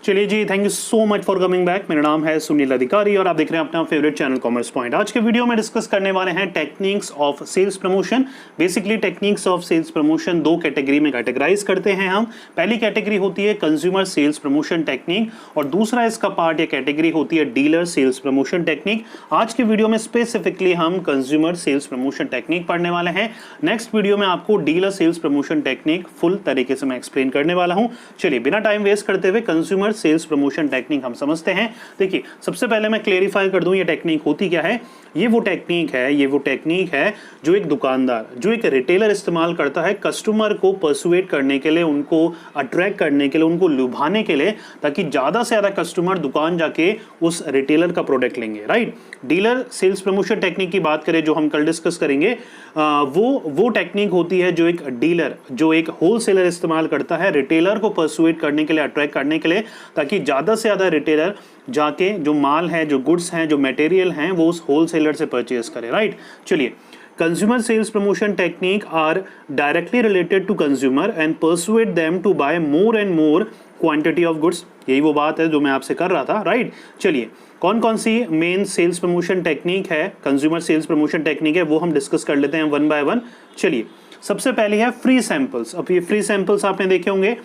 चलिए जी, thank you so much for coming back. मेरा नाम है सुनील अधिकारी और आप देख रहे हैं अपना फेवरेट चैनल कॉमर्स पॉइंट। आज के वीडियो में डिस्कस करने वाले हैं techniques of sales promotion. Basically techniques of sales promotion दो कैटेगरी में कैटेगराइज करते हैं हम। पहली कैटेगरी होती है कंज्यूमर सेल्स प्रमोशन टेक्निक और दूसरा इसका पार्ट या कैटेगरी होती है डीलर सेल्स प्रमोशन टेक्निक। आज के वीडियो में स्पेसिफिकली हम कंज्यूमर सेल्स प्रमोशन टेक्निक पढ़ने वाले हैं। नेक्स्ट वीडियो में आपको dealer sales promotion technique full तरीके से मैं एक्सप्लेन करने वाला हूं। चलिए बिना टाइम वेस्ट करते हुए कंज्यूमर सेल्स प्रमोशन टेक्निक हम समझते हैं। देखिए, सबसे पहले मैं क्लेरिफाई कर दूं ये टेक्निक होती क्या है। ये वो टेक्निक है जो एक दुकानदार, जो एक रिटेलर इस्तेमाल करता है कस्टमर को पर्सुएट करने के लिए, उनको अट्रैक्ट करने के लिए, उनको लुभाने के लिए, ताकि ज्यादा से ज्यादा कस्टमर दुकान जाके उस रिटेलर का प्रोडक्ट लेंगे। Right. Dealer sales promotion technique की बात करें जो हम कल डिस्कस करेंगे, वो टेक्निक होती है जो एक डीलर, जो एक होलसेलर इस्तेमाल करता है रिटेलर को पर्सुएट करने के लिए, अट्रैक्ट करने के लिए, ताकि ज्यादा से ज्यादा रिटेलर जाके जो माल है, जो गुड्स हैं, जो मटेरियल हैं, वो उस होलसेलर से परचेज करे। राइट। चलिए, consumer sales promotion technique are directly related to consumer and persuade them to buy more and more quantity of goods। यही वो बात है जो मैं आपसे कर रहा था। राइट। चलिए, कौन कौन सी मेन सेल्स प्रमोशन टेक्निक है, कंज्यूमर सेल्स प्रमोशन टेक्निक है, वो हम डिस्कस कर लेते हैं वन बाय वन। चलिए, सबसे पहले है फ्री सैंपल्स। अब ये फ्री सैंपल्स आपने देखे होंगे।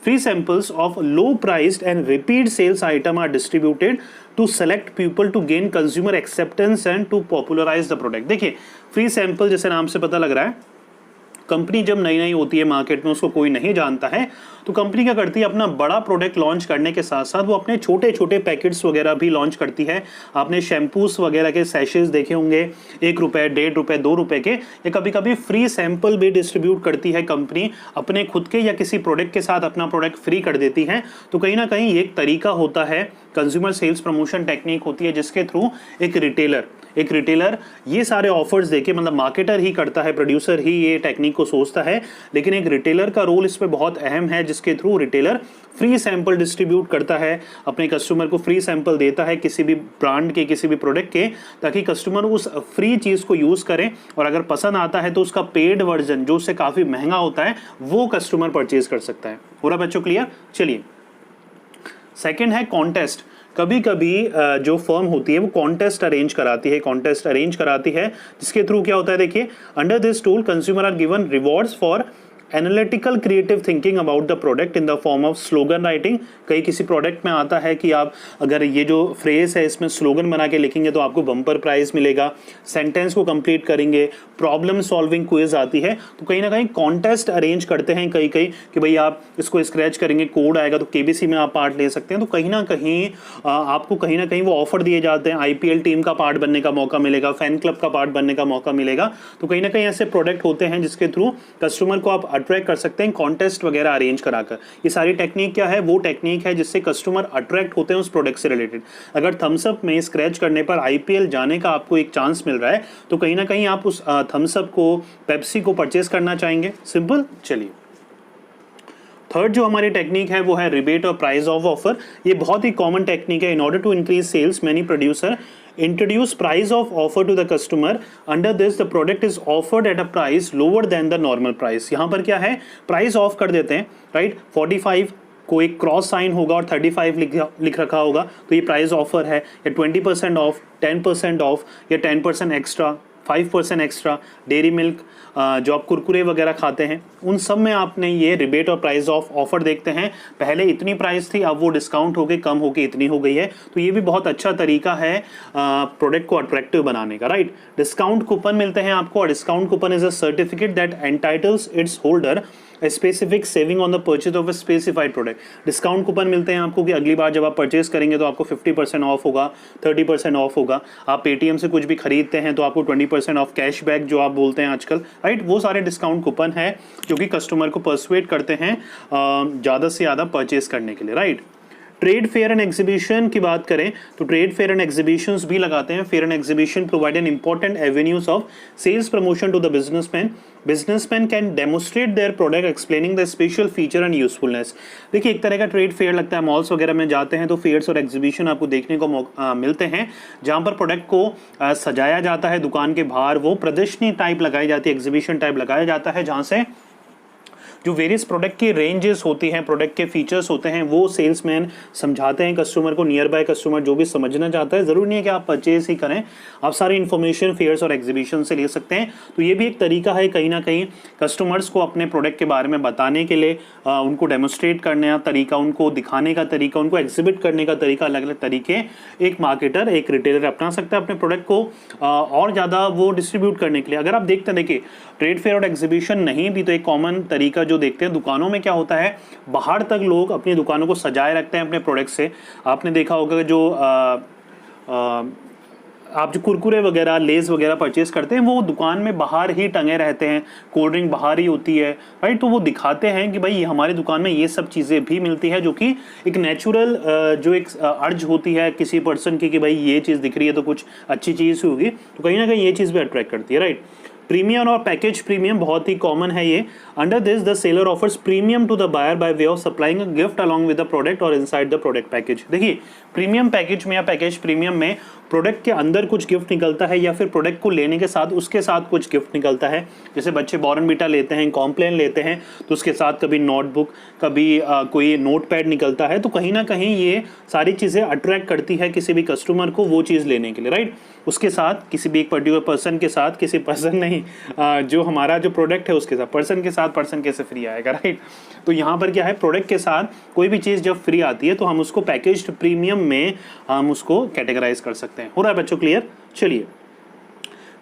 Free samples of low-priced and repeat sales item are distributed to select people to gain consumer acceptance and to popularize the product। देखिए, free sample जैसे नाम से पता लग रहा है, कंपनी जब नई नई होती है मार्केट में, उसको कोई नहीं जानता है, तो कंपनी क्या करती है, अपना बड़ा प्रोडक्ट लॉन्च करने के साथ साथ वो अपने छोटे छोटे पैकेट्स वगैरह भी लॉन्च करती है। आपने शैम्पूस वगैरह के सैशेस देखे होंगे, 1 रुपए, 1.5 रुपए, 2 रुपए के। ये कभी कभी फ्री सैंपल भी डिस्ट्रीब्यूट करती है कंपनी, अपने खुद के या किसी प्रोडक्ट के साथ अपना प्रोडक्ट फ्री कर देती है। तो कहीं ना कहीं ये एक तरीका होता है, कंज्यूमर सेल्स प्रमोशन टेक्निक होती है, जिसके थ्रू एक रिटेलर ये सारे ऑफर्स देके, मतलब मार्केटर ही करता है, प्रोड्यूसर ही ये टेक्निक को सोचता है, लेकिन एक रिटेलर का रोल इसमें बहुत अहम है, जिसके through retailer free sample distribute करता है, अपने कस्टमर को फ्री सैंपल देता है किसी भी ब्रांड के, किसी भी प्रोडक्ट के, ताकि कस्टमर उस फ्री चीज़ को यूज़ करें और अगर पसंद आता है तो उसका पेड वर्जन जो उससे काफ़ी महंगा होता है वो कस्टमर परचेज कर सकता है। पूरा बच्चों क्लियर। चलिए, सेकेंड है कॉन्टेस्ट। कभी कभी जो फर्म होती है वो कॉन्टेस्ट अरेंज कराती है, जिसके थ्रू क्या होता है, देखिए, under this tool consumer are given rewards for analytical creative thinking about the product in the form of slogan writing. कई किसी प्रोडक्ट में आता है कि आप अगर ये जो फ्रेज है इसमें स्लोगन बना के लिखेंगे तो आपको बम्पर प्राइज मिलेगा, सेंटेंस को कंप्लीट करेंगे, प्रॉब्लम सॉल्विंग क्विज आती है। तो कहीं ना कहीं कॉन्टेस्ट अरेंज करते हैं कई कि भाई आप इसको स्क्रैच करेंगे, कोड आएगा तो केबीसी में आप पार्ट ले सकते हैं। तो कहीं ना कहीं आपको कहीं ना कहीं वो ऑफर दिए जाते हैं, IPL टीम का पार्ट बनने का मौका मिलेगा, फैन क्लब का पार्ट बनने का मौका मिलेगा। तो कहीं ना कहीं ऐसे प्रोडक्ट होते हैं जिसके थ्रू कस्टमर को आप अट्रैक्ट कर सकते हैं कॉन्टेस्ट वगैरह अरेंज कराकर। ये सारी टेक्निक क्या है, वो टेक्निक है जिससे कस्टमर अट्रैक्ट होते हैं उस प्रोडक्ट से रिलेटेड। अगर थम्स अप में स्क्रैच करने पर IPL जाने का आपको एक चांस मिल रहा है तो कहीं ना कहीं आप उस थम्स अप को, पेप्सी को परचेज करना चाहेंगे। सिंपल। चलिए, थर्ड जो हमारी टेक्निक है वो है रिबेट और प्राइस ऑफ ऑफर। ये बहुत ही कॉमन टेक्निक है। In order to increase sales many producer introduce price of offer to the customer। under this the product is offered at a price lower than the normal price। यहाँ पर क्या है, price of कर देते हैं। Right. 45 को एक cross sign होगा और 35 लिख रखा होगा, तो ये प्राइस ऑफर है, या 20% ऑफ, 10% ऑफ, या 10% एक्स्ट्रा, 5% एक्स्ट्रा। डेयरी मिल्क, जो आप कुरकुरे वगैरह खाते हैं, उन सब में आपने ये रिबेट और प्राइस ऑफ ऑफर देखते हैं। पहले इतनी प्राइस थी, अब वो डिस्काउंट होके कम होके इतनी हो गई है। तो ये भी बहुत अच्छा तरीका है प्रोडक्ट को अट्रैक्टिव बनाने का। राइट। डिस्काउंट कूपन मिलते हैं आपको, और discount coupon is a certificate that entities it's holder a specific saving on the purchase of a specified product। Discount coupon मिलते हैं आपको कि अगली बार जब आप परचेज करेंगे तो आपको 50% ऑफ होगा, 30% ऑफ होगा। आप पेटीएम से कुछ भी खरीदते हैं तो आपको 20% ऑफ कैशबैक जो आप बोलते हैं आजकल। राइट। वो सारे डिस्काउंट कूपन है जो कि कस्टमर को परसुएट करते हैं ज़्यादा से ज़्यादा परचेज करने के लिए। Right. Trade fair and exhibition की बात करें तो ट्रेड फेयर एंड एग्जीबिशंस भी लगाते हैं। Fair and exhibition provide an important avenues of sales promotion to the businessman. Businessman can demonstrate their product explaining the special feature and usefulness. देखिए एक तरह का ट्रेड फेयर लगता है, मॉल्स वगैरह में जाते हैं तो फेयर्स और एग्जीबिशन आपको देखने को मिलते हैं, जहां पर प्रोडक्ट को सजाया जाता है दुकान के बाहर, वो प्रदर्शनी टाइप लगाई जाती है, एग्जीबिशन टाइप लगाया जाता है, जहां से जो वेरियस प्रोडक्ट की रेंजेस होती हैं, प्रोडक्ट के फीचर्स होते हैं, वो सेल्समैन समझाते हैं कस्टमर को। नियर बाय कस्टमर जो भी समझना चाहता है, ज़रूरी नहीं है कि आप परचेज ही करें, आप सारी इन्फॉर्मेशन फेयर्स और एग्जीबिशन से ले सकते हैं। तो ये भी एक तरीका है कहीं ना कहीं कस्टमर्स को अपने प्रोडक्ट के बारे में बताने के लिए, उनको डेमोस्ट्रेट करने का तरीका, उनको दिखाने का तरीका, उनको एग्जिबिट करने का तरीका, अलग अलग तरीके एक मार्केटर, एक रिटेलर अपना सकता है अपने प्रोडक्ट को और ज़्यादा वो डिस्ट्रीब्यूट करने के लिए। अगर आप देखते हैं, देखिए ट्रेड फेयर और एग्जीबिशन नहीं भी तो एक कॉमन तरीका जो देखते हैं दुकानों में क्या होता है, बाहर तक लोग अपनी दुकानों को सजाए रखते हैं अपने प्रोडक्ट से। आपने देखा होगा जो आप जो कुरकुरे वगैरह, लेस वगैरह परचेज करते हैं, वो दुकान में बाहर ही टंगे रहते हैं, कोल्ड ड्रिंक बाहर ही होती है, राइट। तो वो दिखाते हैं कि भाई हमारी दुकान में ये सब चीज़ें भी मिलती है, जो कि एक नेचुरल जो एक अर्ज होती है किसी पर्सन की कि भाई ये चीज़ दिख रही है तो कुछ अच्छी चीज़ होगी, तो कहीं ना कहीं ये चीज़ भी अट्रैक्ट करती है, राइट। प्रीमियम और पैकेज प्रीमियम बहुत ही कॉमन है ये। Under this the seller offers premium to the buyer by way of supplying a gift along with the product और इनसाइड द प्रोडक्ट पैकेज। देखिए प्रीमियम पैकेज में या पैकेज प्रीमियम में प्रोडक्ट के अंदर कुछ गिफ्ट निकलता है या फिर प्रोडक्ट को लेने के साथ उसके साथ कुछ गिफ्ट निकलता है। जैसे बच्चे बॉर्नवीटा लेते हैं, कॉम्प्लेन लेते हैं, तो उसके साथ कभी नोटबुक, कभी कोई नोट पैड निकलता है। तो कहीं ना कहीं ये सारी चीज़ें अट्रैक्ट करती है किसी भी कस्टमर को वो चीज़ लेने के लिए, राइट। उसके साथ किसी भी एक पर्टिकुलर पर्सन के साथ, किसी पर्सन नहीं, जो हमारा जो प्रोडक्ट है उसके साथ, पर्सन के साथ पर्सन कैसे फ्री आएगा, राइट। तो यहाँ पर क्या है, प्रोडक्ट के साथ कोई भी चीज़ जब फ्री आती है तो हम उसको पैकेज्ड प्रीमियम में हम उसको कैटेगराइज कर सकते हैं। हो रहा है बच्चों क्लियर? चलिए,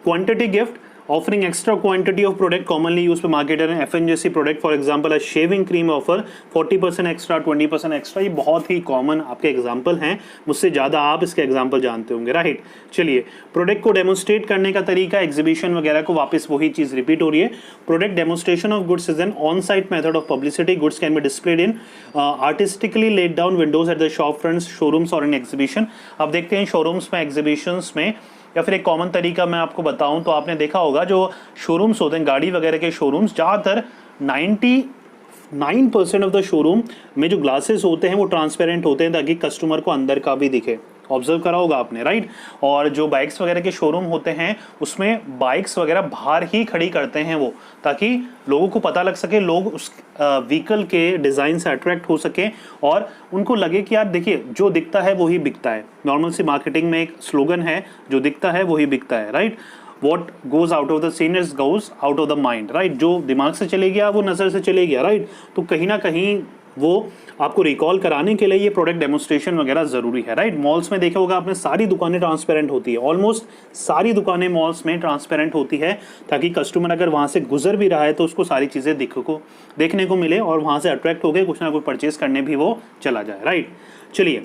quantity gift, offering extra quantity of product commonly used by marketer and FMCG product, for example a shaving cream offer 40% extra, 20% extra। ये बहुत ही कॉमन आपके एग्जाम्पल हैं, मुझसे ज़्यादा आप इसके एग्जाम्पल जानते होंगे, राइट। चलिए, प्रोडक्ट को डेमोस्ट्रेट करने का तरीका, एग्जीबिशन वगैरह को वापस वही चीज़ रिपीट हो रही है। Product demonstration of goods is an on site method of publicity. Goods can be displayed in artistically laid down Windows at the shop fronts, showrooms और इन एग्जीबिशन। आप देखते हैं शोरूम्स में, एग्जीबिशंस में, या फिर एक कॉमन तरीका मैं आपको बताऊं तो आपने देखा होगा जो शोरूम्स होते हैं, गाड़ी वगैरह के शोरूम्स, ज़्यादातर 99% ऑफ द शोरूम में जो ग्लासेस होते हैं वो ट्रांसपेरेंट होते हैं ताकि कस्टमर को अंदर का भी दिखे। ऑब्जर्व करा होगा आपने, राइट। और जो बाइक्स वगैरह के शोरूम होते हैं उसमें बाइक्स वगैरह बाहर ही खड़ी करते हैं वो, ताकि लोगों को पता लग सके, लोग उस व्हीकल के डिज़ाइन से अट्रैक्ट हो सके और उनको लगे कि यार देखिए जो दिखता है वही बिकता है। नॉर्मल सी मार्केटिंग में एक स्लोगन है, जो दिखता है वही बिकता है, right. What goes out of the scene goes out of the mind, right. जो दिमाग से चले गया वो नज़र से चले गया, राइट। तो कहीं ना कहीं वो आपको रिकॉल कराने के लिए ये प्रोडक्ट डेमोस्ट्रेशन वगैरह ज़रूरी है, राइट। मॉल्स में देखा होगा आपने, सारी दुकानें ट्रांसपेरेंट होती है, ऑलमोस्ट सारी दुकानें मॉल्स में ट्रांसपेरेंट होती है, ताकि कस्टमर अगर वहाँ से गुजर भी रहा है तो उसको सारी चीज़ें देखने को मिले और वहाँ से अट्रैक्ट हो गए, कुछ ना कुछ परचेज करने भी वो चला जाए, राइट। चलिए,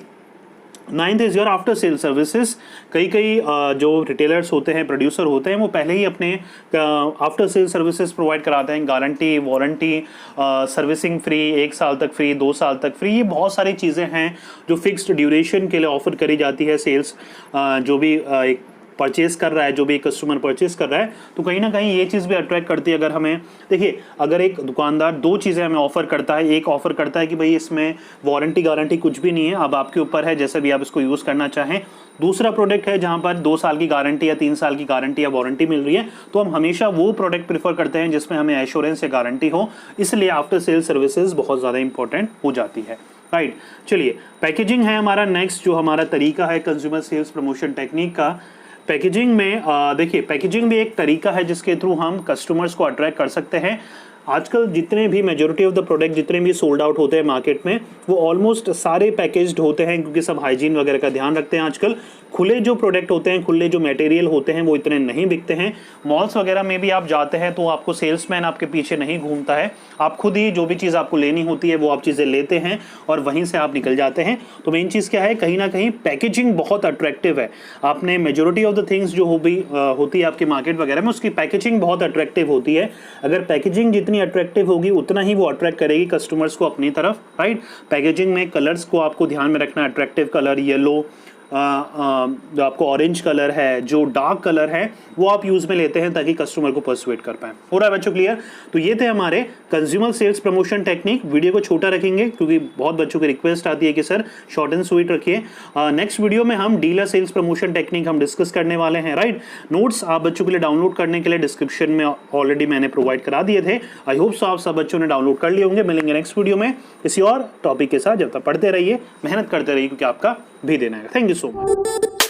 9th is your after sale services. कई जो रिटेलर्स होते हैं, प्रोड्यूसर होते हैं, वो पहले ही अपने आफ्टर सेल सर्विसेज प्रोवाइड कराते हैं। गारंटी, वारंटी, सर्विसिंग फ्री, 1 साल तक फ्री, 2 साल तक फ्री, ये बहुत सारी चीज़ें हैं जो फिक्स्ड ड्यूरेशन के लिए ऑफर करी जाती है। सेल्स जो भी एक परचेज कर रहा है, जो भी कस्टमर परचेज कर रहा है, तो कहीं ना कहीं ये चीज़ भी अट्रैक्ट करती है। अगर हमें देखिए, अगर एक दुकानदार 2 चीज़ें हमें ऑफर करता है, एक ऑफर करता है कि भाई इसमें वारंटी गारंटी कुछ भी नहीं है, अब आपके ऊपर है जैसे भी आप इसको यूज़ करना चाहें। दूसरा प्रोडक्ट है जहां पर 2 साल की गारंटी या 3 साल की गारंटी या वारंटी मिल रही है, तो हम हमेशा वो प्रोडक्ट प्रीफर करते हैं जिसमें हमें एश्योरेंस या गारंटी हो, इसलिए आफ्टर सेल सर्विसेज बहुत ज़्यादा इंपॉर्टेंट हो जाती है, राइट। चलिए, पैकेजिंग है हमारा नेक्स्ट जो हमारा तरीका है कंज्यूमर सेल्स प्रमोशन टेक्निक का। पैकेजिंग में देखिए, पैकेजिंग भी एक तरीका है जिसके थ्रू हम कस्टमर्स को अट्रैक्ट कर सकते हैं। आजकल जितने भी मेजॉरिटी ऑफ द प्रोडक्ट जितने भी सोल्ड आउट होते हैं मार्केट में, वो ऑलमोस्ट सारे पैकेज्ड होते हैं, क्योंकि सब हाइजीन वगैरह का ध्यान रखते हैं। आजकल खुले जो प्रोडक्ट होते हैं, खुले जो मटेरियल होते हैं, वो इतने नहीं बिकते हैं। मॉल्स वगैरह में भी आप जाते हैं तो आपको सेल्समैन आपके पीछे नहीं घूमता है, आप खुद ही जो भी चीज़ आपको लेनी होती है वो आप चीज़ें लेते हैं और वहीं से आप निकल जाते हैं। तो मेन चीज़ क्या है, कहीं ना कहीं पैकेजिंग बहुत अट्रैक्टिव है। आपने मेजॉरिटी ऑफ द थिंग्स जो होती है आपके मार्केट वगैरह में, उसकी पैकेजिंग बहुत अट्रैक्टिव होती है। अगर पैकेजिंग जितनी जितनी अट्रैक्टिव होगी उतना ही वो अट्रैक्ट करेगी कस्टमर्स को अपनी तरफ, राइट। पैकेजिंग में कलर्स को आपको ध्यान में रखना, अट्रैक्टिव कलर, येलो, जो आपको ऑरेंज कलर है, जो डार्क कलर है वो आप यूज में लेते हैं ताकि कस्टमर को परसुएट कर पाए। हो रहा है बच्चों क्लियर? तो ये थे हमारे consumer sales promotion technique. Video को छोटा रखेंगे क्योंकि बहुत बच्चों की रिक्वेस्ट आती है कि सर शॉर्ट एंड स्वीट रखिए। नेक्स्ट वीडियो में हम डीलर सेल्स प्रमोशन टेक्निक हम डिस्कस करने वाले हैं, राइट। नोट्स आप बच्चों के लिए डाउनलोड करने के लिए डिस्क्रिप्शन में ऑलरेडी मैंने प्रोवाइड करा दिए थे। आई होप सो आप सब बच्चों ने डाउनलोड कर लिए होंगे। मिलेंगे नेक्स्ट वीडियो में किसी और टॉपिक के साथ। जब तक पढ़ते रहिए, मेहनत करते रहिए क्योंकि आपका भी देना है। Thank you so much.